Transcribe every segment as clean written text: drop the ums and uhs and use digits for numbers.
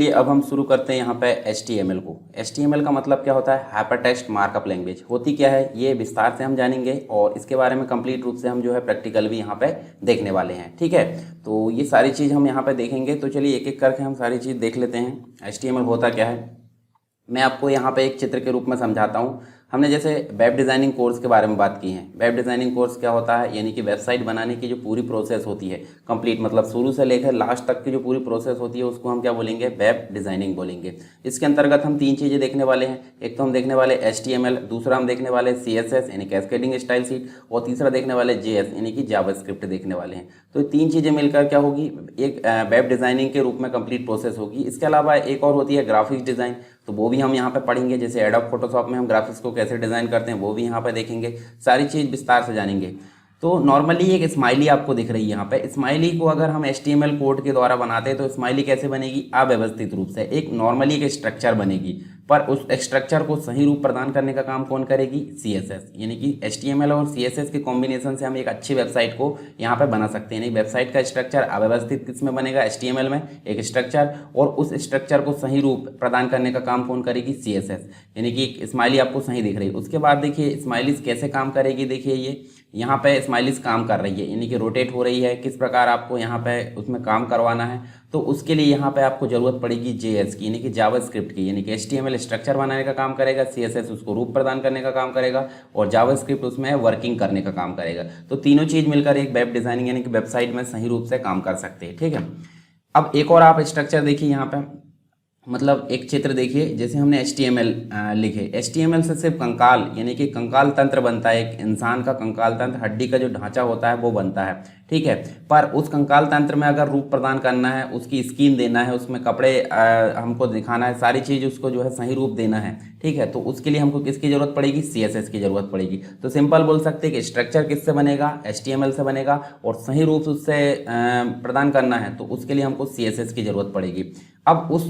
चलिए अब हम शुरू करते हैं यहाँ पे HTML को। HTML का मतलब क्या होता है? हाइपर टेक्स्ट मार्कअप लैंग्वेज होती क्या है, ये विस्तार से हम जानेंगे और इसके बारे में कंप्लीट रूप से हम जो है प्रैक्टिकल भी यहाँ पे देखने वाले हैं। ठीक है, तो ये सारी चीज़ हम यहाँ पे देखेंगे। तो चलिए एक एक करके हम सारी चीज़ देख लेते हैं। HTML होता क्या है, मैं आपको यहाँ पे एक चित्र के रूप में समझाता हूँ। हमने जैसे वेब डिज़ाइनिंग कोर्स के बारे में बात की है। वेब डिज़ाइनिंग कोर्स क्या होता है, यानी कि वेबसाइट बनाने की जो पूरी प्रोसेस होती है कंप्लीट, मतलब शुरू से लेकर लास्ट तक की जो पूरी प्रोसेस होती है उसको हम क्या बोलेंगे, वेब डिज़ाइनिंग बोलेंगे। इसके अंतर्गत हम तीन चीज़ें देखने वाले हैं। एक तो हम देखने वाले HTML, दूसरा हम देखने वाले CSS यानी कैस्केडिंग स्टाइल शीट, और तीसरा देखने वाले JS यानी कि जावास्क्रिप्ट देखने वाले हैं। तो ये तीन चीज़ें मिलकर क्या होगी, एक वेब डिज़ाइनिंग के रूप में कंप्लीट प्रोसेस होगी। इसके अलावा एक और होती है ग्राफिक्स डिज़ाइन, तो वो भी हम यहाँ पे पढ़ेंगे। जैसे एडोब फोटोशॉप में हम ग्राफिक्स को कैसे डिज़ाइन करते हैं वो भी यहाँ पे देखेंगे, सारी चीज़ विस्तार से जानेंगे। तो नॉर्मली एक स्माइली आपको दिख रही है यहाँ पे। स्माइली को अगर हम HTML कोड के द्वारा बनाते हैं तो स्माइली कैसे बनेगी, अव्यवस्थित रूप से एक नॉर्मली एक स्ट्रक्चर बनेगी, पर उस स्ट्रक्चर को सही रूप प्रदान करने का काम कौन करेगी, CSS। यानी कि HTML और CSS के कॉम्बिनेशन से हम एक अच्छी वेबसाइट को यहाँ पे बना सकते हैं। वेबसाइट का स्ट्रक्चर अव्यवस्थित किस में बनेगा, HTML में एक स्ट्रक्चर, और उस स्ट्रक्चर को सही रूप प्रदान करने का काम कौन करेगी, CSS। यानी कि स्माइली आपको सही दिख रही है। उसके बाद देखिए स्माइलीज कैसे काम करेगी, देखिए ये यहाँ पे स्माइलीज काम कर रही है, यानी कि रोटेट हो रही है। किस प्रकार आपको यहाँ पे उसमें काम करवाना है, तो उसके लिए यहाँ पे आपको जरूरत पड़ेगी JS की, यानी कि जावास्क्रिप्ट की। यानी कि HTML स्ट्रक्चर बनाने का काम करेगा, CSS उसको रूप प्रदान करने का काम करेगा, और जावास्क्रिप्ट उसमें वर्किंग करने का काम करेगा। तो तीनों चीज़ मिलकर एक वेब डिज़ाइनिंग यानी कि वेबसाइट में सही रूप से काम कर सकते हैं। ठीक है, अब एक और आप स्ट्रक्चर देखिए यहाँ पे, मतलब एक चित्र देखिए। जैसे हमने HTML लिखे, HTML से सिर्फ कंकाल यानी कि कंकाल तंत्र बनता है। एक इंसान का कंकाल तंत्र, हड्डी का जो ढांचा होता है वो बनता है। ठीक है, पर उस कंकाल तंत्र में अगर रूप प्रदान करना है, उसकी स्किन देना है, उसमें कपड़े हमको दिखाना है, सारी चीज़ उसको जो है सही रूप देना है। ठीक है, तो उसके लिए हमको किसकी ज़रूरत पड़ेगी, CSS की ज़रूरत पड़ेगी। तो सिंपल बोल सकते हैं कि स्ट्रक्चर किससे बनेगा, HTML से बनेगा, और सही रूप उससे प्रदान करना है तो उसके लिए हमको CSS की ज़रूरत पड़ेगी। अब उस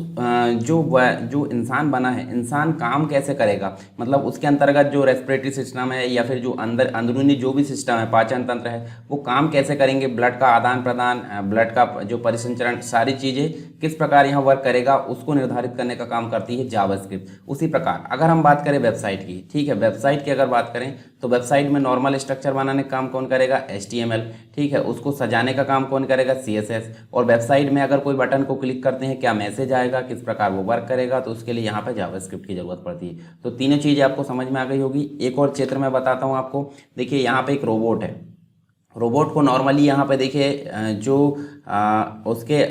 जो इंसान बना है, इंसान काम कैसे करेगा, मतलब उसके अंतर्गत जो रेस्पिरेटरी सिस्टम है या फिर जो अंदरूनी जो भी सिस्टम है, पाचन तंत्र है, वो काम कैसे करेंगे, ब्लड का आदान प्रदान, ब्लड का जो परिसंचरण, सारी चीज़ें किस प्रकार यहाँ वर्क करेगा, उसको निर्धारित करने का काम करती है जावास्क्रिप्ट। उसी प्रकार अगर हम बात करें वेबसाइट की, ठीक है, वेबसाइट की अगर बात करें तो वेबसाइट में नॉर्मल स्ट्रक्चर बनाने का काम कौन करेगा, HTML। ठीक है, उसको सजाने का काम कौन करेगा, CSS। और वेबसाइट में अगर कोई बटन को क्लिक करते हैं क्या मैसेज आएगा, किस प्रकार वो वर्क करेगा, तो उसके लिए यहाँ पे जावास्क्रिप्ट की जरूरत पड़ती है। तो तीनों चीज़ें आपको समझ में आ गई होगी। एक और चित्र में बताता हूँ आपको। देखिए यहाँ पे एक रोबोट है। रोबोट को नॉर्मली यहाँ पे देखिए जो उसके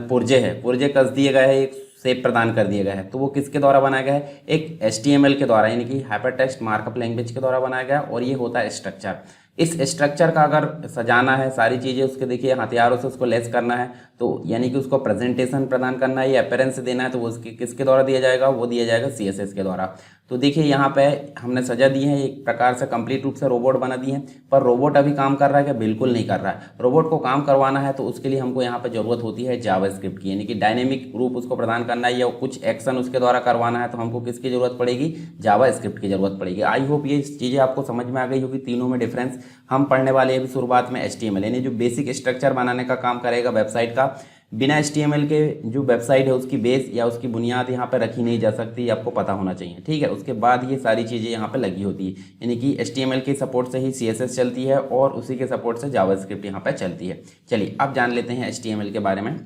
पुर्जे हैं, पुर्जे कस दिए गए हैं, एक शेप प्रदान कर दिया गया है। तो वो किसके द्वारा बनाया गया है, एक HTML के द्वारा, यानी कि हाइपर टेक्स्ट मार्कअप लैंग्वेज के द्वारा बनाया गया। और ये होता है स्ट्रक्चर। इस स्ट्रक्चर का अगर सजाना है, सारी चीज़ें उसके देखिए हथियारों से उसको लेस करना है, तो यानी कि उसको प्रेजेंटेशन प्रदान करना है या अपीयरेंस देना है, तो वो उसके किसके द्वारा दिया जाएगा, वो दिया जाएगा CSS के द्वारा। तो देखिए यहाँ पे हमने सजा दी है, एक प्रकार से कंप्लीट रूप से रोबोट बना दी है। पर रोबोट अभी काम कर रहा है क्या, बिल्कुल नहीं कर रहा है। रोबोट को काम करवाना है तो उसके लिए हमको यहाँ पे जरूरत होती है जावास्क्रिप्ट की, यानी कि डायनेमिक रूप उसको प्रदान करना है या कुछ एक्शन उसके द्वारा करवाना है, तो हमको किसकी जरूरत पड़ेगी, जावास्क्रिप्ट की जरूरत पड़ेगी। आई होप ये चीज़ें आपको समझ में आ गई होगी। तीनों में डिफरेंस हम पढ़ने वाले हैं अभी शुरुआत में। HTML यानी जो बेसिक स्ट्रक्चर बनाने का काम करेगा वेबसाइट का। बिना HTML के जो वेबसाइट है उसकी बेस या उसकी बुनियाद यहाँ पे रखी नहीं जा सकती, आपको पता होना चाहिए। ठीक है, उसके बाद ये सारी चीज़ें यहाँ पे लगी होती है, यानी कि HTML के सपोर्ट से ही CSS चलती है और उसी के सपोर्ट से जावास्क्रिप्ट यहाँ पे चलती है। चलिए अब जान लेते हैं HTML के बारे में।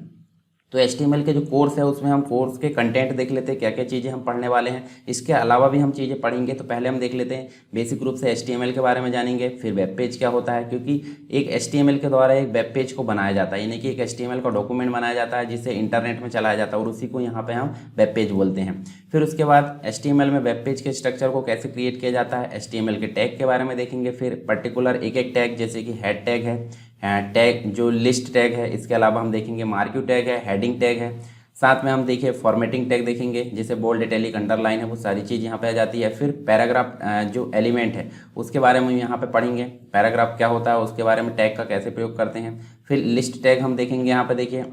तो HTML के जो कोर्स है उसमें हम कोर्स के कंटेंट देख लेते हैं, क्या क्या चीज़ें हम पढ़ने वाले हैं। इसके अलावा भी हम चीज़ें पढ़ेंगे। तो पहले हम देख लेते हैं बेसिक रूप से HTML के बारे में जानेंगे, फिर वेब पेज क्या होता है, क्योंकि एक HTML के द्वारा एक वेब पेज को बनाया जाता है, यानी कि एक HTML का डॉक्यूमेंट बनाया जाता है जिसे इंटरनेट में चलाया जाता है, और उसी को यहाँ पर हम वेब पेज बोलते हैं। फिर उसके बाद HTML में वेब पेज के स्ट्रक्चर को कैसे क्रिएट किया जाता है, HTML के टैग के बारे में देखेंगे। फिर पर्टिकुलर एक एक टैग, जैसे कि हेड टैग है, टैग जो लिस्ट टैग है, इसके अलावा हम देखेंगे मार्क्यू टैग है, हेडिंग टैग है। साथ में हम देखिए फॉर्मेटिंग टैग देखेंगे, जैसे बोल्ड, इटैलिक, अंडरलाइन है, वो सारी चीज़ यहाँ पे आ जाती है। फिर पैराग्राफ जो एलिमेंट है उसके बारे में यहाँ पे पढ़ेंगे, पैराग्राफ क्या होता है, उसके बारे में टैग का कैसे प्रयोग करते हैं। फिर लिस्ट टैग हम देखेंगे यहाँ पे देखिए।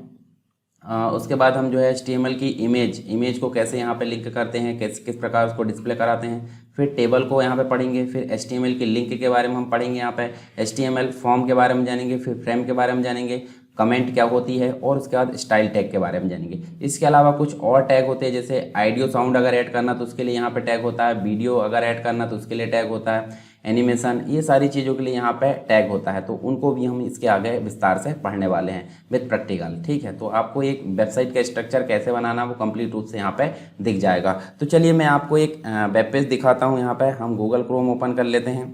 उसके बाद हम जो है HTML की इमेज को कैसे यहाँ पे लिंक करते हैं, किस प्रकार उसको डिस्प्ले कराते हैं। फिर टेबल को यहाँ पे पढ़ेंगे। फिर HTML की लिंक के बारे में हम पढ़ेंगे, यहाँ पे HTML फॉर्म के बारे में जानेंगे। फिर फ्रेम के बारे में जानेंगे, कमेंट क्या होती है, और उसके बाद स्टाइल टैग के बारे में जानेंगे। इसके अलावा कुछ और टैग होते हैं, जैसे ऑडियो साउंड अगर ऐड करना तो उसके लिए यहाँ पे टैग होता है, वीडियो अगर ऐड करना तो उसके लिए टैग होता है, एनिमेशन, ये सारी चीज़ों के लिए यहाँ पे टैग होता है। तो उनको भी हम इसके आगे विस्तार से पढ़ने वाले हैं विद प्रैक्टिकल, ठीक है। तो आपको एक वेबसाइट का स्ट्रक्चर कैसे बनाना वो कंप्लीट रूप से यहाँ पे दिख जाएगा। तो चलिए मैं आपको एक वेब पेज दिखाता हूँ। यहाँ पे हम गूगल क्रोम ओपन कर लेते हैं,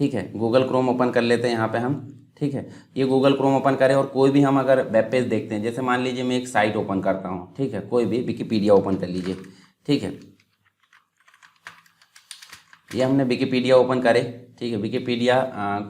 ठीक है। गूगल क्रोम ओपन कर लेते हैं यहाँ पे हम, ठीक है। ये गूगल क्रोम ओपन करें और कोई भी हम अगर वेब पेज देखते हैं, जैसे मान लीजिए मैं एक साइट ओपन करता हूँ, ठीक है, कोई भी विकिपीडिया ओपन कर लीजिए, ठीक है। ये हमने विकिपीडिया ओपन करे, ठीक है। विकिपीडिया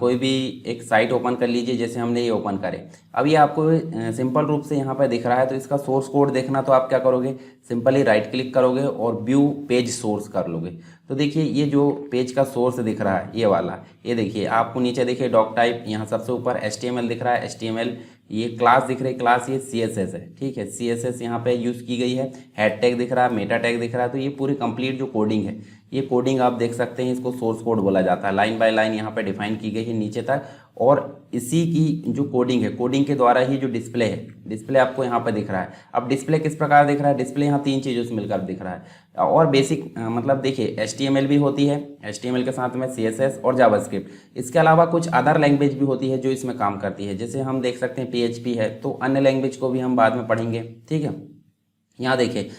कोई भी एक साइट ओपन कर लीजिए, जैसे हमने ये ओपन करे। अब ये आपको सिंपल रूप से यहाँ पर दिख रहा है, तो इसका सोर्स कोड देखना तो आप क्या करोगे, सिंपली राइट क्लिक करोगे और व्यू पेज सोर्स कर लोगे। तो देखिए ये जो पेज का सोर्स दिख रहा है ये वाला, ये देखिए आपको नीचे देखिए डॉक टाइप, यहाँ सबसे ऊपर HTML दिख रहा है, HTML ये क्लास दिख रही है, क्लास ये CSS है, ठीक है। CSS यहाँ पे यूज़ की गई है, हेड टैग दिख रहा है, मेटा टैग दिख रहा है। तो ये पूरी कंप्लीट जो कोडिंग है, ये कोडिंग आप देख सकते हैं, इसको सोर्स कोड बोला जाता है। लाइन बाय लाइन यहाँ पे डिफाइन की गई है नीचे तक, और इसी की जो कोडिंग है, कोडिंग के द्वारा ही जो डिस्प्ले है, डिस्प्ले आपको यहाँ पे दिख रहा है। अब डिस्प्ले किस प्रकार दिख रहा है, डिस्प्ले यहाँ 3 चीज़ों से मिलकर दिख रहा है। और बेसिक मतलब देखिए HTML भी होती है, HTML के साथ में CSS और जावास्क्रिप्ट। इसके अलावा कुछ अदर लैंग्वेज भी होती है जो इसमें काम करती है, जैसे हम देख सकते हैं PHP है, तो अन्य लैंग्वेज को भी हम बाद में पढ़ेंगे, ठीक है। यहाँ देखिए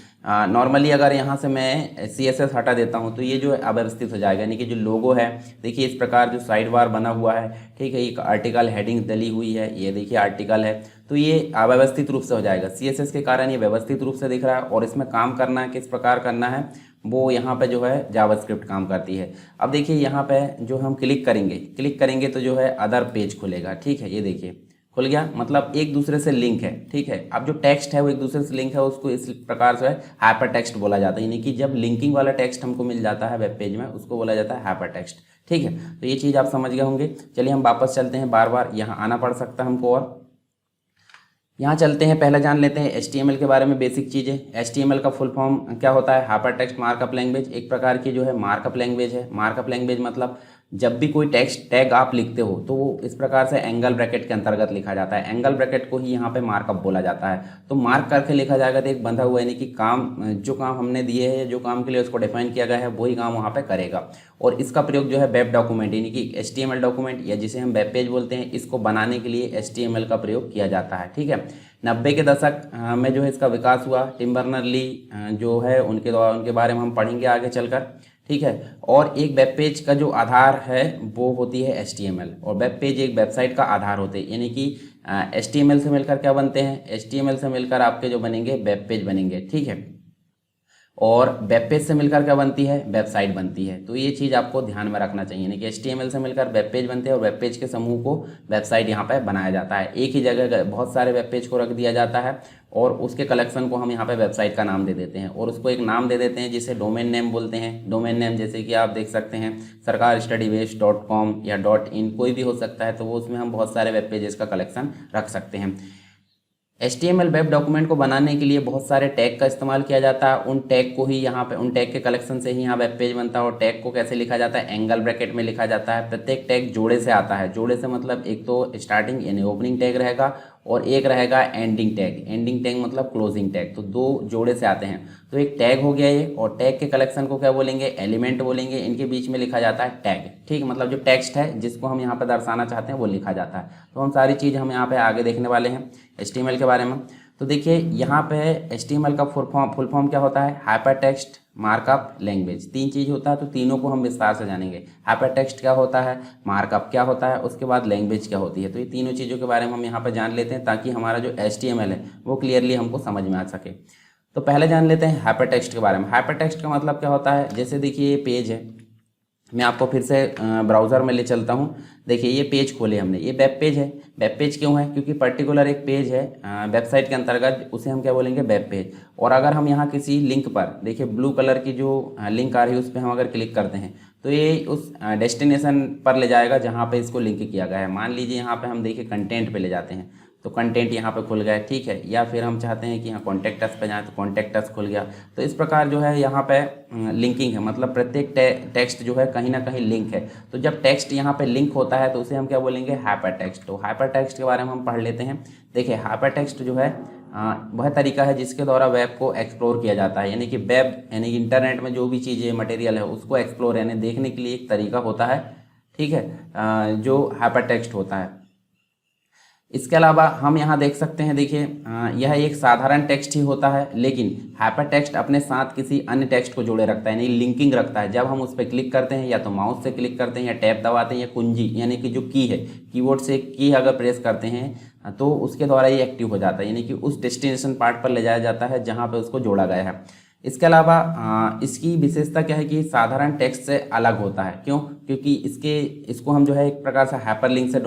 नॉर्मली अगर यहाँ से मैं CSS हटा देता हूँ तो ये जो है अव्यवस्थित हो जाएगा, यानी कि जो लोगो है देखिए इस प्रकार जो साइड बार बना हुआ है, ठीक है, एक आर्टिकल हेडिंग डली हुई है, ये देखिए आर्टिकल है, तो ये अव्यवस्थित रूप से हो जाएगा। CSS के कारण ये व्यवस्थित रूप से दिख रहा है, और इसमें काम करना है किस प्रकार करना है वो यहाँ पे जो है जावास्क्रिप्ट काम करती है। अब देखिए यहाँ पे जो हम क्लिक करेंगे तो जो है अदर पेज खुलेगा, ठीक है। ये देखिए खुल गया, मतलब एक दूसरे से लिंक है, ठीक है। अब जो टेक्स्ट है वो एक दूसरे से लिंक है, उसको इस प्रकार से हाइपर टेक्स्ट बोला जाता है, यानी कि जब लिंकिंग वाला टेक्स्ट हमको मिल जाता है वेब पेज में उसको बोला जाता है हाइपर टेक्स्ट, ठीक है। तो ये चीज़ आप समझ गए होंगे। चलिए हम वापस चलते हैं, बार बार यहाँ आना पड़ सकता है हमको, और यहाँ चलते हैं। पहले जान लेते हैं HTML के बारे में बेसिक चीज़ें। HTML का फुल फॉर्म क्या होता है, हाइपर टेक्स्ट मार्कअप लैंग्वेज, एक प्रकार की जो है मार्कअप लैंग्वेज है। मार्कअप लैंग्वेज मतलब जब भी कोई टेक्स्ट टैग आप लिखते हो तो वो इस प्रकार से एंगल ब्रैकेट के अंतर्गत लिखा जाता है। एंगल ब्रैकेट को ही यहाँ पे मार्कअप बोला जाता है। तो मार्क करके लिखा जाएगा तो एक बंधा हुआ, यानी कि काम जो काम हमने दिए है, जो काम के लिए उसको डिफाइन किया गया है वही काम वहाँ पे करेगा। और इसका प्रयोग जो है वेब डॉक्यूमेंट यानी कि HTML डॉक्यूमेंट या जिसे हम वेब पेज बोलते हैं, इसको बनाने के लिए HTML का प्रयोग किया जाता है, ठीक है। 90 के दशक में जो है इसका विकास हुआ। टिम बर्नर्स-ली जो है उनके बारे में हम पढ़ेंगे आगे चलकर, ठीक है। और एक वेब पेज का जो आधार है वो होती है HTML, और वेब पेज एक वेबसाइट का आधार होते हैं, यानी कि HTML से मिलकर क्या बनते हैं, HTML से मिलकर आपके जो बनेंगे वेब पेज बनेंगे, ठीक है। और वेब पेज से मिलकर क्या बनती है, वेबसाइट बनती है। तो ये चीज़ आपको ध्यान में रखना चाहिए, यानी कि HTML से मिलकर वेब पेज बनते हैं और वेब पेज के समूह को वेबसाइट यहाँ पे बनाया जाता है। एक ही जगह बहुत सारे वेब पेज को रख दिया जाता है और उसके कलेक्शन को हम यहाँ पे वेबसाइट का नाम दे देते हैं, और उसको एक नाम दे देते हैं जिसे डोमेन नेम बोलते हैं। डोमेन नेम जैसे कि आप देख सकते हैं sarkarstudyways.com या .in कोई भी हो सकता है, तो वो उसमें हम बहुत सारे वेब पेजेस का कलेक्शन रख सकते हैं। HTML वेब डॉक्यूमेंट को बनाने के लिए बहुत सारे टैग का इस्तेमाल किया जाता है। उन टैग को ही यहाँ पे, उन टैग के कलेक्शन से ही यहाँ वेब पेज बनता है। और टैग को कैसे लिखा जाता है, एंगल ब्रैकेट में लिखा जाता है। प्रत्येक टैग जोड़े से आता है। जोड़े से मतलब एक तो स्टार्टिंग यानी ओपनिंग टैग रहेगा और एक रहेगा एंडिंग टैग। एंडिंग टैग मतलब क्लोजिंग टैग। तो दो जोड़े से आते हैं। तो एक टैग हो गया ये, और टैग के कलेक्शन को क्या बोलेंगे, एलिमेंट बोलेंगे। इनके बीच में लिखा जाता है टैग, ठीक, मतलब जो टेक्स्ट है जिसको हम यहाँ पर दर्शाना चाहते हैं वो लिखा जाता है। तो हम सारी चीज़ हम यहाँ पे आगे देखने वाले हैं HTML के बारे में। तो देखिए यहाँ पे HTML का फुल फॉर्म क्या होता है, हाइपर टेक्स्ट मार्कअप लैंग्वेज। 3 चीज़ होता है, तो तीनों को हम विस्तार से जानेंगे। हाइपर टेक्स्ट क्या होता है, मार्कअप क्या होता है, उसके बाद लैंग्वेज क्या होती है। तो ये तीनों चीज़ों के बारे में हम यहाँ पर जान लेते हैं ताकि हमारा जो HTML है वो क्लियरली हमको समझ में आ सके। तो पहले जान लेते हैं हाइपर टेक्स्ट के बारे में। हाइपर टेक्स्ट का मतलब क्या होता है, जैसे देखिए ये पेज है, मैं आपको फिर से ब्राउज़र में ले चलता हूँ। देखिए ये पेज खोले हमने, ये वेब पेज है। वेब पेज क्यों है, क्योंकि पर्टिकुलर एक पेज है वेबसाइट के अंतर्गत, उसे हम क्या बोलेंगे, वेब पेज। और अगर हम यहाँ किसी लिंक पर, देखिए ब्लू कलर की जो लिंक आ रही है उस पर हम अगर क्लिक करते हैं तो ये उस डेस्टिनेशन पर ले जाएगा जहाँ पे इसको लिंक किया गया है। मान लीजिए यहाँ पे हम देखिए कंटेंट पे ले जाते हैं, तो कंटेंट यहाँ पे खुल गया, ठीक है। या फिर हम चाहते हैं कि यहाँ कॉन्टैक्ट अस पे जाएँ तो कॉन्टैक्ट अस खुल गया। तो इस प्रकार जो है यहाँ पे लिंकिंग है, मतलब प्रत्येक टेक्स्ट जो है कहीं ना कहीं लिंक है। तो जब टेक्स्ट यहाँ पे लिंक होता है तो उसे हम क्या बोलेंगे, हाइपर टेक्स्ट। तो हाइपर टेक्स्ट के बारे में हम पढ़ लेते हैं। देखिए हाइपर टेक्स्ट जो है वह तरीका है जिसके द्वारा वेब को एक्सप्लोर किया जाता है, यानी कि वेब यानी कि इंटरनेट में जो भी चीज़ें मटेरियल है उसको एक्सप्लोर यानी देखने के लिए एक तरीका होता है, ठीक है, जो हाइपर टेक्स्ट होता है। इसके अलावा हम यहाँ देख सकते हैं, देखिए यह एक साधारण टेक्स्ट ही होता है, लेकिन हाइपर टेक्स्ट अपने साथ किसी अन्य टेक्स्ट को जोड़े रखता है, यानी लिंकिंग रखता है। जब हम उस पर क्लिक करते हैं, या तो माउस से क्लिक करते हैं या टैब दबाते हैं या कुंजी यानी कि जो की है, कीबोर्ड से की अगर प्रेस करते हैं तो उसके द्वारा ये एक्टिव हो जाता है, यानी कि उस डेस्टिनेशन पार्ट पर ले जाया जाता है जहाँ पर उसको जोड़ा गया है। इसके अलावा इसकी विशेषता क्या है कि साधारण टेक्स्ट से अलग होता है। क्यों? क्योंकि इसको हम जो है एक प्रकार से हाइपरलिंक से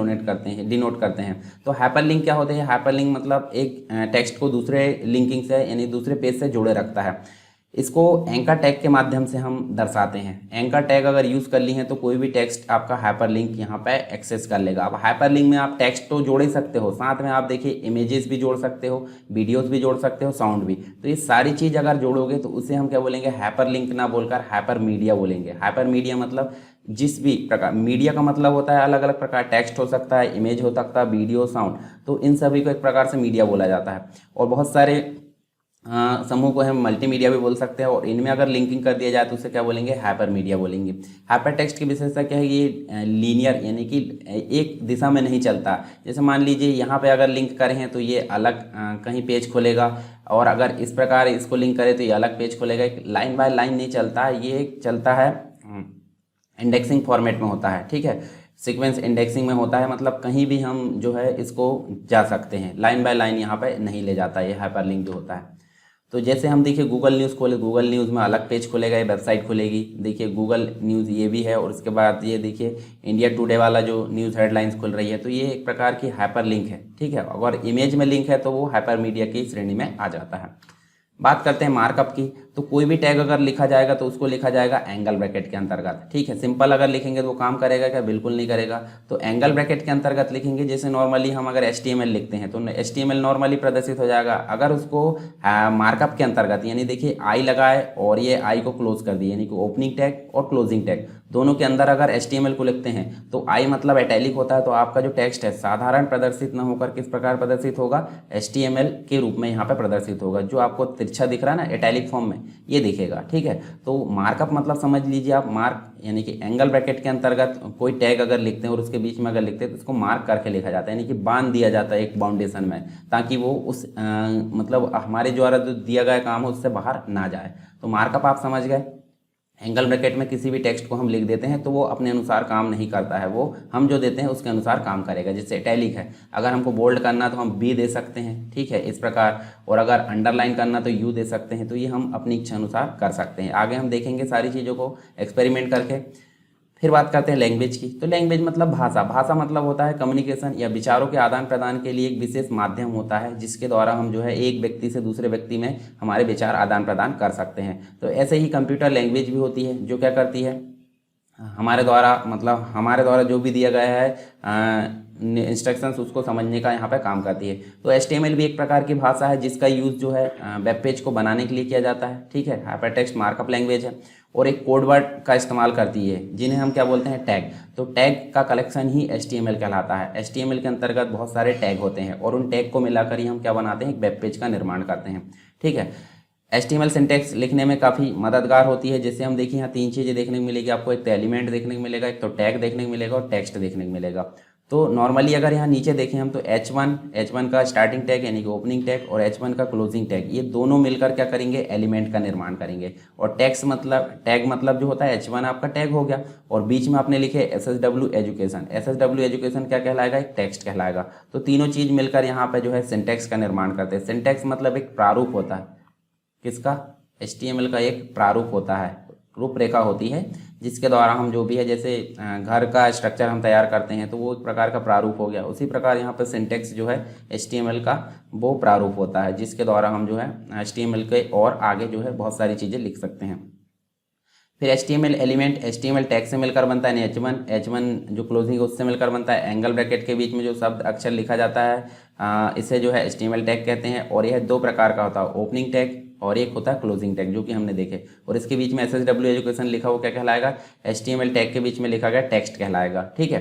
डिनोट करते हैं। तो हाइपरलिंक क्या होते हैं? हाइपरलिंक मतलब एक टेक्स्ट को दूसरे लिंकिंग से यानी दूसरे पेज से जोड़े रखता है। इसको एंकर टैग के माध्यम से हम दर्शाते हैं। एंकर टैग अगर यूज़ कर ली है तो कोई भी टेक्स्ट आपका हाइपरलिंक यहाँ पे एक्सेस कर लेगा। अब हाइपरलिंक में आप टेक्स्ट तो जोड़ ही सकते हो, साथ में आप देखिए इमेजेस भी जोड़ सकते हो, वीडियोस भी जोड़ सकते हो, साउंड भी। तो ये सारी चीज़ अगर जोड़ोगे तो उसे हम क्या बोलेंगे, हाइपरलिंक ना बोलकर हाइपर मीडिया बोलेंगे। हाइपर मीडिया मतलब जिस भी प्रकार, मीडिया का मतलब होता है अलग अलग प्रकार, टेक्स्ट हो सकता है, इमेज हो सकता है, वीडियो, साउंड, तो इन सभी को एक प्रकार से मीडिया बोला जाता है। और बहुत सारे समूह को हम मल्टीमीडिया भी बोल सकते हैं, और इनमें अगर लिंकिंग कर दिया जाए तो उसे क्या बोलेंगे, हाइपर मीडिया बोलेंगे। हाइपर टेक्स्ट की विशेषता क्या है, ये लीनियर यानी कि एक दिशा में नहीं चलता। जैसे मान लीजिए यहाँ पे अगर लिंक करें हैं तो ये अलग कहीं पेज खोलेगा, और अगर इस प्रकार इसको लिंक करें तो ये अलग पेज खोलेगा। एक लाइन बाय लाइन नहीं चलता, ये चलता है इंडेक्सिंग फॉर्मेट में होता है, ठीक है, सीक्वेंस इंडेक्सिंग में होता है। मतलब कहीं भी हम जो है इसको जा सकते हैं, लाइन बाय लाइन यहाँ पे नहीं ले जाता ये हाइपरलिंक जो होता है। तो जैसे हम देखिए गूगल न्यूज़ खोले, गूगल न्यूज़ में अलग पेज खुलेगा, ये वेबसाइट खुलेगी। देखिए गूगल न्यूज़ ये भी है, और उसके बाद ये देखिए इंडिया टुडे वाला जो न्यूज़ हेडलाइंस खुल रही है, तो ये एक प्रकार की हाइपर लिंक है, ठीक है। अगर इमेज में लिंक है तो वो हाइपर मीडिया की श्रेणी में आ जाता है। बात करते हैं मार्कअप की। तो कोई भी टैग अगर लिखा जाएगा तो उसको लिखा जाएगा एंगल ब्रैकेट के अंतर्गत, ठीक है। सिंपल अगर लिखेंगे तो वो काम करेगा क्या? बिल्कुल नहीं करेगा। तो एंगल ब्रैकेट के अंतर्गत लिखेंगे। जैसे नॉर्मली हम अगर HTML लिखते हैं तो HTML नॉर्मली प्रदर्शित हो जाएगा। अगर उसको मार्कअप के अंतर्गत, यानी देखिए आई लगाए और ये आई को क्लोज कर दिए, यानी कि ओपनिंग टैग और क्लोजिंग टैग दोनों के अंदर अगर HTML को लिखते हैं तो आई मतलब इटैलिक होता है, तो आपका जो टेक्स्ट है साधारण प्रदर्शित न होकर किस प्रकार प्रदर्शित होगा, HTML के रूप में यहाँ पे प्रदर्शित होगा। जो आपको तिरछा दिख रहा है ना इटैलिक फॉर्म में, ये दिखेगा, ठीक है। तो मार्कअप मतलब समझ लीजिए आप, मार्क यानी कि एंगल ब्रैकेट के अंतर्गत कोई टैग अगर लिखते हैं और उसके बीच में अगर लिखते हैं तो उसको मार्क करके लिखा जाता है, यानी कि बांध दिया जाता है एक बाउंडेशन में, ताकि वो उस मतलब हमारे द्वारा जो दिया गया काम है उससे बाहर ना जाए। तो मार्कअप आप समझ गए। एंगल ब्रैकेट में किसी भी टेक्स्ट को हम लिख देते हैं तो वो अपने अनुसार काम नहीं करता है, वो हम जो देते हैं उसके अनुसार काम करेगा। जैसे इटैलिक है, अगर हमको बोल्ड करना तो हम बी दे सकते हैं, ठीक है, इस प्रकार। और अगर अंडरलाइन करना तो यू दे सकते हैं। तो ये हम अपनी इच्छा अनुसार कर सकते हैं। आगे हम देखेंगे सारी चीज़ों को एक्सपेरिमेंट करके। फिर बात करते हैं लैंग्वेज की। तो लैंग्वेज मतलब भाषा। भाषा मतलब होता है कम्युनिकेशन या विचारों के आदान प्रदान के लिए एक विशेष माध्यम होता है, जिसके द्वारा हम जो है एक व्यक्ति से दूसरे व्यक्ति में हमारे विचार आदान प्रदान कर सकते हैं। तो ऐसे ही कंप्यूटर लैंग्वेज भी होती है, जो क्या करती है, हमारे द्वारा जो भी दिया गया है इंस्ट्रक्शंस उसको समझने का यहाँ पे काम करती है। तो HTML भी एक प्रकार की भाषा है जिसका यूज़ जो है वेब पेज को बनाने के लिए किया जाता है, ठीक है। हाइपर टेक्स्ट मार्कअप लैंग्वेज है, और एक कोड वर्ड का इस्तेमाल करती है जिन्हें हम क्या बोलते हैं, टैग। तो टैग का कलेक्शन ही HTML कहलाता है। HTML के अंतर्गत बहुत सारे टैग होते हैं, और उन टैग को मिलाकर ही हम क्या बनाते हैं, एक वेब पेज का निर्माण करते हैं, ठीक है। HTML सिंटैक्स लिखने में काफ़ी मददगार होती है। जैसे हम देखिए यहाँ 3 चीज़ें देखने को मिलेगी आपको, एक तो एलिमेंट देखने को मिलेगा, एक तो टैग देखने को मिलेगा, और टेक्स्ट देखने को मिलेगा। तो नॉर्मली अगर यहाँ नीचे देखें हम तो H1 का स्टार्टिंग टैग यानी कि ओपनिंग टैग, और H1 का क्लोजिंग टैग, ये दोनों मिलकर क्या करेंगे, एलिमेंट का निर्माण करेंगे। और टैग मतलब जो होता है H1 आपका टैग हो गया, और बीच में आपने लिखे SSW एजुकेशन। SSW एजुकेशन क्या कहलाएगा, एक टेक्स्ट कहलाएगा। तो तीनों चीज़ मिलकर यहाँ पे जो है सिंटैक्स का निर्माण करते हैं। सिंटैक्स मतलब एक प्रारूप होता है, किसका, HTML का एक प्रारूप होता है, रूपरेखा होती है, जिसके द्वारा हम जो भी है, जैसे घर का स्ट्रक्चर हम तैयार करते हैं तो वो एक प्रकार का प्रारूप हो गया। उसी प्रकार यहाँ पर सिंटैक्स जो है HTML का वो प्रारूप होता है, जिसके द्वारा हम जो है HTML के और आगे जो है बहुत सारी चीज़ें लिख सकते हैं। फिर HTML एलिमेंट HTML टैग से मिलकर बनता है, यानी H1 जो क्लोजिंग है उससे मिलकर बनता है। एंगल ब्रैकेट के बीच में जो शब्द अक्षर लिखा जाता है इसे जो है HTML टैग कहते हैं। और यह दो प्रकार का होता है, ओपनिंग टैग और एक होता है क्लोजिंग टैग, जो कि हमने देखे। और इसके बीच में SSW एजुकेशन लिखा हुआ क्या कहलाएगा, HTML टैग के बीच में लिखा गया टेक्स्ट कहलाएगा। ठीक है,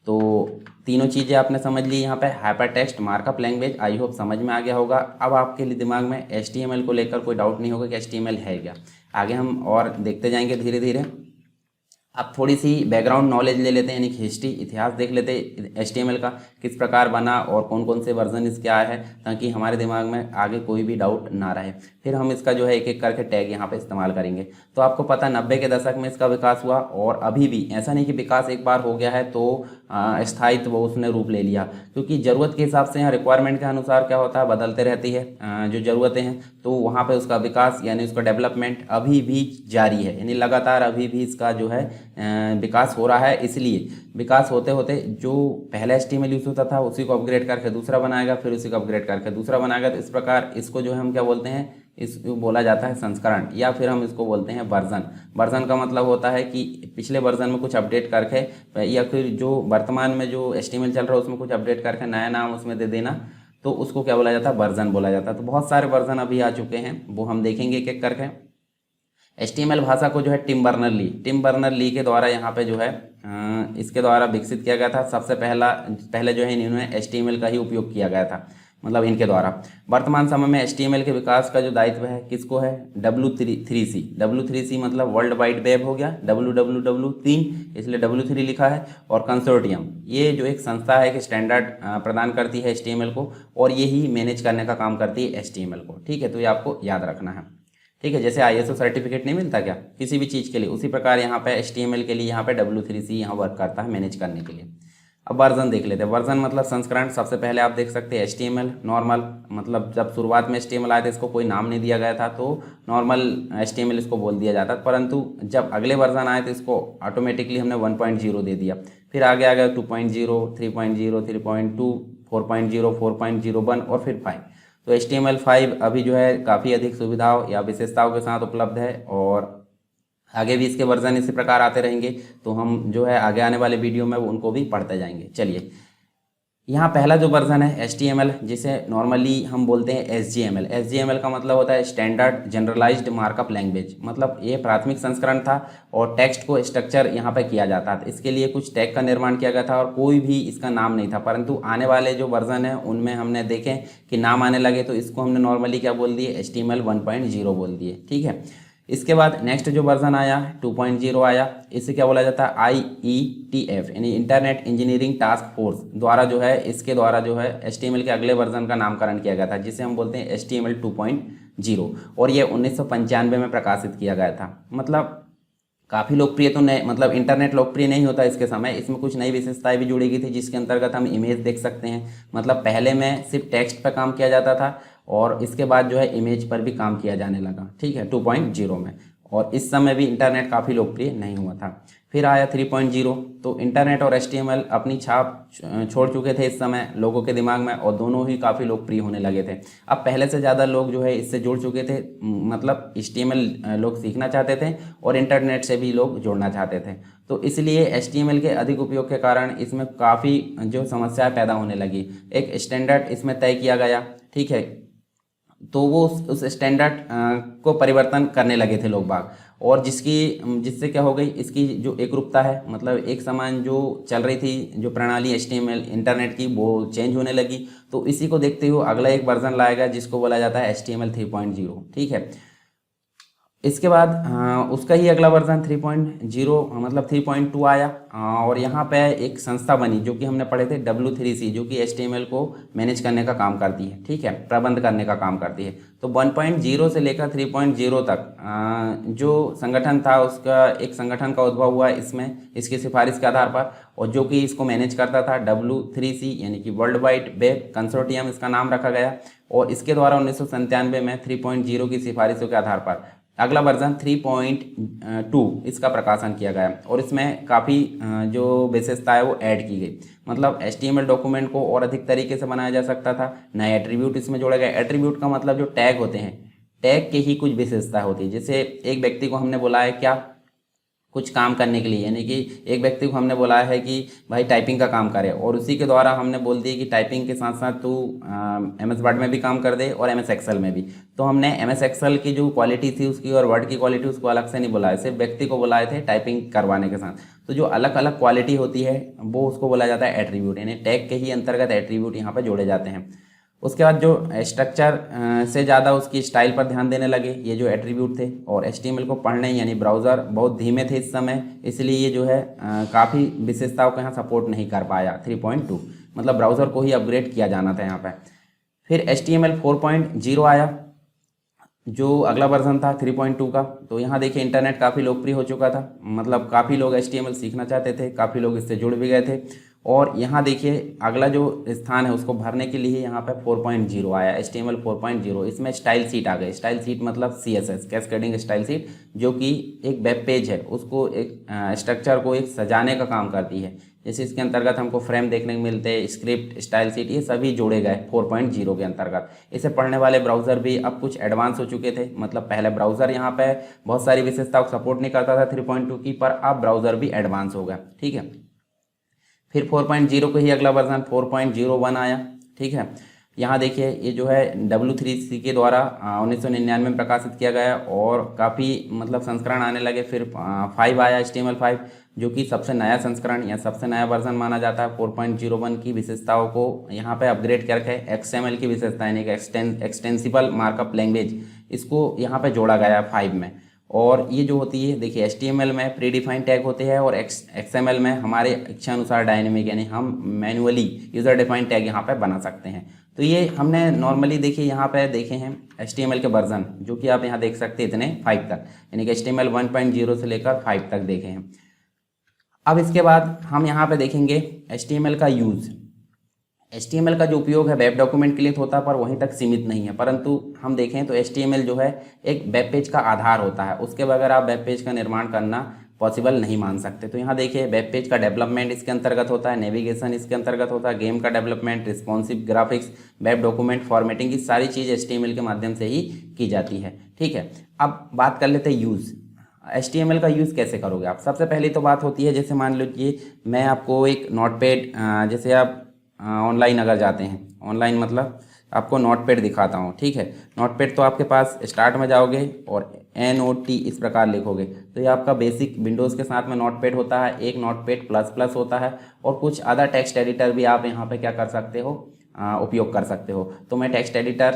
तो तीनों चीज़ें आपने समझ ली यहाँ पे। Hyper text markup language I hope समझ में आ गया होगा। अब आपके लिए दिमाग में HTML को लेकर कोई डाउट नहीं होगा कि HTML है क्या। आगे हम और देखते जाएंगे धीरे धीरे। अब थोड़ी सी बैकग्राउंड नॉलेज ले लेते हैं, यानी कि हिस्ट्री, इतिहास देख लेते हैं HTML का, किस प्रकार बना और कौन कौन से वर्जन इसके आए हैं, ताकि हमारे दिमाग में आगे कोई भी डाउट ना रहे। फिर हम इसका जो है एक एक करके टैग यहाँ पे इस्तेमाल करेंगे। तो आपको पता है 90 के दशक में इसका विकास हुआ, और अभी भी ऐसा नहीं कि विकास एक बार हो गया है तो स्थायित्व उसने रूप ले लिया, क्योंकि ज़रूरत के हिसाब से यहाँ रिक्वायरमेंट के अनुसार क्या होता है, बदलते रहती है जो ज़रूरतें हैं। तो वहाँ पे उसका विकास यानी उसका डेवलपमेंट अभी भी जारी है, यानी लगातार अभी भी इसका जो है विकास हो रहा है। इसलिए विकास होते होते जो पहला HTML यूज़ होता था उसी को अपग्रेड करके दूसरा बनाएगा, फिर उसी को अपग्रेड करके दूसरा बनाएगा। तो इस प्रकार इसको जो है हम क्या बोलते हैं, इसको बोला जाता है संस्करण, या फिर हम इसको बोलते हैं वर्जन। वर्जन का मतलब होता है कि पिछले वर्जन में कुछ अपडेट करके, या फिर जो वर्तमान में जो HTML चल रहा है उसमें कुछ अपडेट करके नया नाम उसमें दे देना, तो उसको क्या बोला जाता है, वर्जन बोला जाता है। तो बहुत सारे वर्जन अभी आ चुके हैं, वो हम देखेंगे एक एक करके। HTML भाषा को जो है टिम बर्नर ली के द्वारा यहाँ पे जो है इसके द्वारा विकसित किया गया था। सबसे पहले जो है इन्होंने HTML का ही उपयोग किया गया था, मतलब इनके द्वारा। वर्तमान समय में HTML के विकास का जो दायित्व है किसको है, W3C मतलब वर्ल्ड वाइड वेब हो गया, WWW 3 इसलिए W3 लिखा है। और कंसोर्टियम, ये जो एक संस्था है कि स्टैंडर्ड प्रदान करती है HTML को, और ये ही मैनेज करने का काम करती है HTML को। ठीक है, तो ये आपको याद रखना है। ठीक है, जैसे ISO सर्टिफिकेट नहीं मिलता क्या किसी भी चीज़ के लिए, उसी प्रकार यहाँ पे HTML के लिए यहाँ पे W3C यहाँ वर्क करता है मैनेज करने के लिए। अब वर्जन देख लेते हैं। वर्जन मतलब संस्करण। सबसे पहले आप देख सकते हैं HTML नॉर्मल, मतलब जब शुरुआत में HTML आया था इसको कोई नाम नहीं दिया गया था, तो नॉर्मल HTML इसको बोल दिया जाता, परंतु जब अगले वर्जन आए तो इसको ऑटोमेटिकली हमने 1.0 दे दिया। फिर आगे आ गया 2.0, 3.0, 3.2, 4.0, 4.01 और फिर 5। तो HTML5 अभी जो है काफ़ी अधिक सुविधाओं या विशेषताओं के साथ उपलब्ध है, और आगे भी इसके वर्जन इसी प्रकार आते रहेंगे। तो हम जो है आगे आने वाले वीडियो में उनको भी पढ़ते जाएंगे। चलिए, यहाँ पहला जो वर्जन है HTML, जिसे नॉर्मली हम बोलते हैं SGML का मतलब होता है स्टैंडर्ड जनरलाइज्ड मार्कअप लैंग्वेज। मतलब ये प्राथमिक संस्करण था, और टेक्स्ट को स्ट्रक्चर यहाँ पे किया जाता था। इसके लिए कुछ टैग का निर्माण किया गया था, और कोई भी इसका नाम नहीं था। परंतु आने वाले जो वर्जन है उनमें हमने देखें कि नाम आने लगे, तो इसको हमने नॉर्मली क्या बोल दिए, HTML 1.0 बोल दिए। ठीक है, इसके बाद नेक्स्ट जो वर्जन आया 2.0 आया, इसे क्या बोला जाता है, IETF यानी इंटरनेट इंजीनियरिंग टास्क फोर्स द्वारा जो है, इसके द्वारा जो है HTML के अगले वर्जन का नामकरण किया गया था, जिसे हम बोलते हैं HTML 2.0। और ये 1995 में प्रकाशित किया गया था। मतलब काफ़ी लोकप्रिय तो नहीं, मतलब इंटरनेट लोकप्रिय नहीं होता इसके समय, इसमें कुछ नई विशेषताएं भी जुड़ी गई थी, जिसके अंतर्गत हम इमेज देख सकते हैं। मतलब पहले में सिर्फ टेक्स्ट पर काम किया जाता था, और इसके बाद जो है इमेज पर भी काम किया जाने लगा। ठीक है, 2.0 में। और इस समय भी इंटरनेट काफ़ी लोकप्रिय नहीं हुआ था। फिर आया 3.0। तो इंटरनेट और HTML अपनी छाप छोड़ चुके थे इस समय लोगों के दिमाग में, और दोनों ही काफ़ी लोकप्रिय होने लगे थे। अब पहले से ज़्यादा लोग जो है इससे जुड़ चुके थे, मतलब HTML लोग सीखना चाहते थे, और इंटरनेट से भी लोग जुड़ना चाहते थे। तो इसलिए HTML के अधिक उपयोग के कारण इसमें काफ़ी जो समस्याएं पैदा होने लगी। एक स्टैंडर्ड इसमें तय किया गया। ठीक है, तो वो उस स्टैंडर्ड को परिवर्तन करने लगे थे लोग बाग, और जिससे क्या हो गई, इसकी जो एकरूपता है, मतलब एक समान जो चल रही थी जो प्रणाली HTML इंटरनेट की, वो चेंज होने लगी। तो इसी को देखते हुए अगला एक वर्जन लाया गया, जिसको बोला जाता है HTML 3.0। ठीक है, इसके बाद उसका ही अगला वर्जन 3.0 मतलब 3.2 आया, और यहाँ पे एक संस्था बनी जो कि हमने पढ़े थे W3C, जो कि HTML को मैनेज करने का काम करती है। ठीक है, प्रबंध करने का काम करती है। तो 1.0 से लेकर 3.0 तक जो संगठन था, उसका एक संगठन का उद्भव हुआ इसमें, इसकी सिफारिश के आधार पर, और जो कि इसको मैनेज करता था W3C यानी कि वर्ल्ड वाइड वेब कंसोर्टियम इसका नाम रखा गया। और इसके द्वारा 1997 में 3.0 की सिफारिशों के आधार पर अगला वर्जन 3.2 इसका प्रकाशन किया गया, और इसमें काफ़ी जो विशेषता है वो ऐड की गई। मतलब HTML डॉक्यूमेंट को और अधिक तरीके से बनाया जा सकता था। नए एट्रीब्यूट इसमें जोड़े गए। एट्रीब्यूट का मतलब जो टैग होते हैं, टैग के ही कुछ विशेषता होती है। जैसे एक व्यक्ति को हमने बोला है क्या, कुछ काम करने के लिए, यानी कि एक व्यक्ति को हमने बोला है कि भाई टाइपिंग का काम करे, और उसी के द्वारा हमने बोल दिया कि टाइपिंग के साथ साथ तू MS वर्ड में भी काम कर दे और MS एक्सेल में भी। तो हमने MS एक्सेल की जो क्वालिटी थी उसकी और वर्ड की क्वालिटी उसको अलग से नहीं बुलाया, सिर्फ व्यक्ति को बुलाए थे टाइपिंग करवाने के साथ। तो जो अलग अलग क्वालिटी होती है वो उसको बोला जाता है एट्रीब्यूट, यानी टैग के ही अंतर्गत एट्रीब्यूट यहाँ पर जोड़े जाते हैं। उसके बाद जो स्ट्रक्चर से ज़्यादा उसकी स्टाइल पर ध्यान देने लगे ये जो एट्रीब्यूट थे, और HTML को पढ़ने यानी ब्राउज़र बहुत धीमे थे इस समय, इसलिए ये जो है काफ़ी विशेषताओं को यहाँ सपोर्ट नहीं कर पाया 3.2, मतलब ब्राउज़र को ही अपग्रेड किया जाना था यहाँ पर। फिर HTML 4.0 आया, जो अगला वर्जन था 3.2 का। तो यहाँ देखिए इंटरनेट काफ़ी लोकप्रिय हो चुका था, मतलब काफ़ी लोग HTML सीखना चाहते थे, काफ़ी लोग इससे जुड़ भी गए थे। और यहाँ देखिए अगला जो स्थान है उसको भरने के लिए यहाँ पे 4.0 आया, HTML 4.0। इसमें स्टाइल सीट आ गई। स्टाइल सीट मतलब CSS, कैस्केडिंग स्टाइल सीट, जो कि एक वेब पेज है उसको एक स्ट्रक्चर को एक सजाने का काम करती है। जैसे इसके अंतर्गत हमको फ्रेम देखने को मिलते हैं, स्क्रिप्ट, स्टाइल सीट, ये सभी जोड़े गए 4.0 के अंतर्गत। इसे पढ़ने वाले ब्राउज़र भी अब कुछ एडवांस हो चुके थे, मतलब पहले ब्राउज़र यहाँ पे बहुत सारी विशेषताओं को सपोर्ट नहीं करता था 3.2 की, पर अब ब्राउज़र भी एडवांस हो गया। ठीक है, फिर 4.0 को ही अगला वर्जन 4.01 आया। ठीक है, यहाँ देखिए ये जो है W3C के द्वारा 1999 में प्रकाशित किया गया, और काफ़ी मतलब संस्करण आने लगे। फिर 5 आया, HTML5, जो कि सबसे नया संस्करण या सबसे नया वर्जन माना जाता है। 4.01 की विशेषताओं को यहाँ पे अपग्रेड करके XML की विशेषता यानी कि एक्सटेंसिबल मार्कअप लैंग्वेज, इसको यहाँ पे जोड़ा गया 5 में। और ये जो होती है देखिए HTML में प्री डिफाइंड टैग होते हैं, और XML में हमारे इच्छा अनुसार डायनेमिक, यानी हम मैनुअली यूज़र डिफाइंड टैग यहाँ पे बना सकते हैं। तो ये हमने नॉर्मली देखिए यहाँ पे देखे हैं HTML के वर्जन, जो कि आप यहाँ देख सकते हैं इतने 5 तक, यानी कि HTML 1.0 से लेकर 5 तक देखे हैं। अब इसके बाद हम यहाँ पे देखेंगे HTML का यूज़। HTML का जो उपयोग है वेब डॉक्यूमेंट के लिए होता है, पर वहीं तक सीमित नहीं है। परंतु हम देखें तो HTML जो है एक वेब पेज का आधार होता है, उसके बगैर आप वेब पेज का निर्माण करना पॉसिबल नहीं मान सकते। तो यहाँ देखिए वेब पेज का डेवलपमेंट इसके अंतर्गत होता है, नेविगेशन इसके अंतर्गत होता है, गेम का development, responsive graphics, web document formatting, की सारी चीज़ HTML के माध्यम से ही की जाती है। ठीक है, अब बात कर लेते हैं यूज़। HTML का यूज़ कैसे करोगे आप। सबसे पहली तो बात होती है, जैसे मान लीजिए मैं आपको एक नोटपैड, जैसे आप ऑनलाइन अगर जाते हैं, ऑनलाइन मतलब आपको नोटपैड दिखाता हूँ। ठीक है, नोटपैड तो आपके पास स्टार्ट में जाओगे और NOT इस प्रकार लिखोगे, तो ये आपका बेसिक विंडोज़ के साथ में नोटपैड होता है। एक नोटपैड प्लस प्लस होता है, और कुछ अदर टेक्स्ट एडिटर भी आप यहाँ पे क्या कर सकते हो, उपयोग कर सकते हो। तो मैं टेक्स्ट एडिटर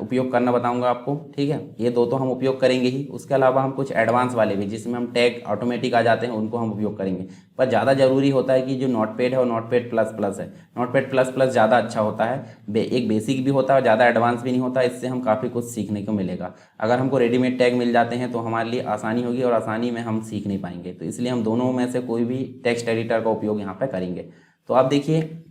उपयोग करना बताऊंगा आपको। ठीक है, ये दो तो हम उपयोग करेंगे ही, उसके अलावा हम कुछ एडवांस वाले भी जिसमें हम टैग ऑटोमेटिक आ जाते हैं उनको हम उपयोग करेंगे। पर ज़्यादा ज़रूरी होता है कि जो नोटपैड है वो नोटपैड प्लस प्लस है। नोटपैड प्लस प्लस ज़्यादा अच्छा होता है, एक बेसिक भी होता है और ज़्यादा एडवांस भी नहीं होता। इससे हम काफ़ी कुछ सीखने को मिलेगा। अगर हमको रेडीमेड टैग मिल जाते हैं तो हमारे लिए आसानी होगी, और आसानी में हम सीख नहीं पाएंगे। तो इसलिए हम दोनों में से कोई भी टेक्स्ट एडिटर का उपयोग यहाँ पर करेंगे। तो आप देखिए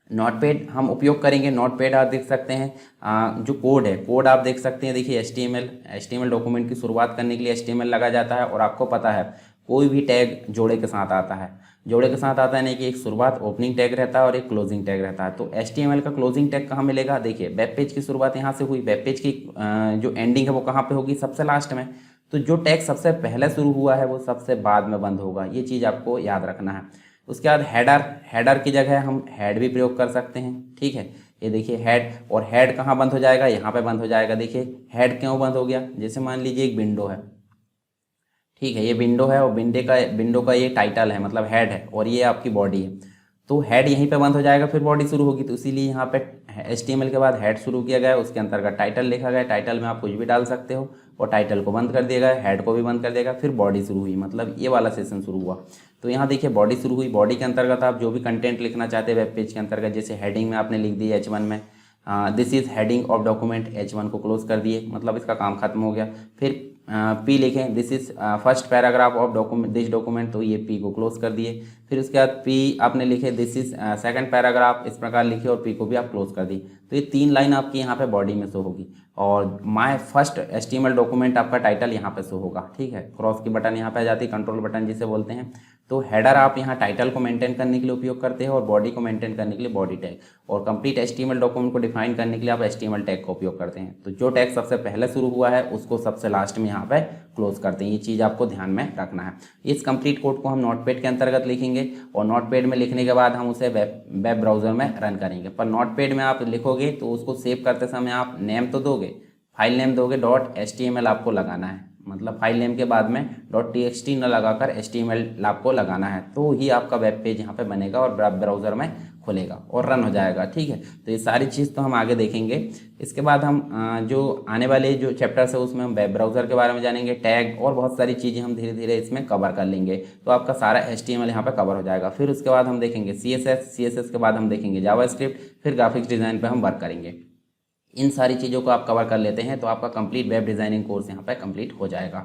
नोटपैड हम उपयोग करेंगे। नोटपैड आप देख सकते हैं, जो कोड है, कोड आप देख सकते हैं। देखिए HTML डॉक्यूमेंट की शुरुआत करने के लिए HTML लगा जाता है, और आपको पता है कोई भी टैग जोड़े के साथ आता है। जोड़े के साथ आता है नहीं कि एक शुरुआत ओपनिंग टैग रहता है और एक क्लोजिंग टैग रहता है। तो HTML का क्लोजिंग टैग कहाँ मिलेगा, देखिए वेब पेज की शुरुआत यहाँ से हुई, वेब पेज की जो एंडिंग है वो कहाँ पे होगी, सबसे लास्ट में। तो जो टैग सबसे पहले शुरू हुआ है वो सबसे बाद में बंद होगा, ये चीज़ आपको याद रखना है। उसके बाद हेडर की जगह हम हेड भी प्रयोग कर सकते हैं। ठीक है, ये देखिए हेड, और हेड कहाँ बंद हो जाएगा, यहाँ पे बंद हो जाएगा। देखिए हेड क्यों बंद हो गया, जैसे मान लीजिए एक विंडो है। ठीक है, ये विंडो है, और विंडो का ये टाइटल है, मतलब हेड है, और ये आपकी बॉडी है। तो हेड यहीं पे बंद हो जाएगा, फिर बॉडी शुरू होगी। तो इसीलिए यहाँ पे HTML के बाद हेड शुरू किया गया, उसके अंतर्गत टाइटल लिखा गया। टाइटल में आप कुछ भी डाल सकते हो, और टाइटल को बंद कर दिया गया, हेड को भी बंद कर देगा, फिर बॉडी शुरू हुई, मतलब ये वाला सेशन शुरू हुआ। तो यहाँ देखिए बॉडी शुरू हुई। बॉडी के अंतर्गत आप जो भी कंटेंट लिखना चाहते हैं वेब पेज के अंतर्गत, जैसे हेडिंग में आपने लिख दी H1 में this is heading of document, H1 को क्लोज कर दिए, मतलब इसका काम खत्म हो गया। फिर P लिखें, this is first paragraph of document, this document, तो ये P को क्लोज कर दिए। फिर उसके बाद P आपने लिखे, दिस इज़ सेकंड पैराग्राफ, इस प्रकार लिखे, और P को भी आप क्लोज कर दी। तो ये 3 लाइन आपकी यहाँ पे बॉडी में शो होगी, और माय फर्स्ट HTML डॉक्यूमेंट आपका टाइटल यहाँ पे शो होगा। ठीक है, क्रॉस की बटन यहाँ पे आ जाती है, कंट्रोल बटन जिसे बोलते हैं। तो हेडर आप यहाँ टाइटल को मेंटेन करने के लिए उपयोग करते हैं और बॉडी को मेंटेन करने के लिए बॉडी टैग, और कंप्लीट HTML डॉक्यूमेंट को डिफाइन करने के लिए आप HTML टैग का उपयोग करते हैं। तो जो टैग सबसे पहले शुरू हुआ है उसको सबसे लास्ट में यहाँ पे क्लोज करते हैं। ये चीज़ आपको ध्यान में रखना है। इस कंप्लीट कोड को हम नोटपैड के अंतर्गत लिखेंगे और नोटपैड में लिखने के बाद हम उसे वेब ब्राउज़र में रन करेंगे। पर नोटपैड में आप लिखोगे तो उसको सेव करते समय आप नेम तो दोगे, फाइल नेम दोगे, .html आपको लगाना है, मतलब फाइल नेम के बाद में .txt न लगाकर HTML आपको लगाना है, तो ही आपका वेब पेज यहाँ पे बनेगा और वेब ब्राउज़र में खुलेगा और रन हो जाएगा। ठीक है, तो ये सारी चीज़ तो हम आगे देखेंगे। इसके बाद हम जो आने वाले जो चैप्टर्स है उसमें हम वेब ब्राउज़र के बारे में जानेंगे, टैग और बहुत सारी चीज़ें हम धीरे धीरे इसमें कवर कर लेंगे। तो आपका सारा HTML यहाँ पर कवर हो जाएगा। फिर उसके बाद हम देखेंगे CSS के बाद हम देखेंगे जावास्क्रिप्ट, फिर ग्राफिक्स डिज़ाइन पर हम वर्क करेंगे। इन सारी चीज़ों को आप कवर कर लेते हैं तो आपका कंप्लीट वेब डिज़ाइनिंग कोर्स यहाँ पे कंप्लीट हो जाएगा।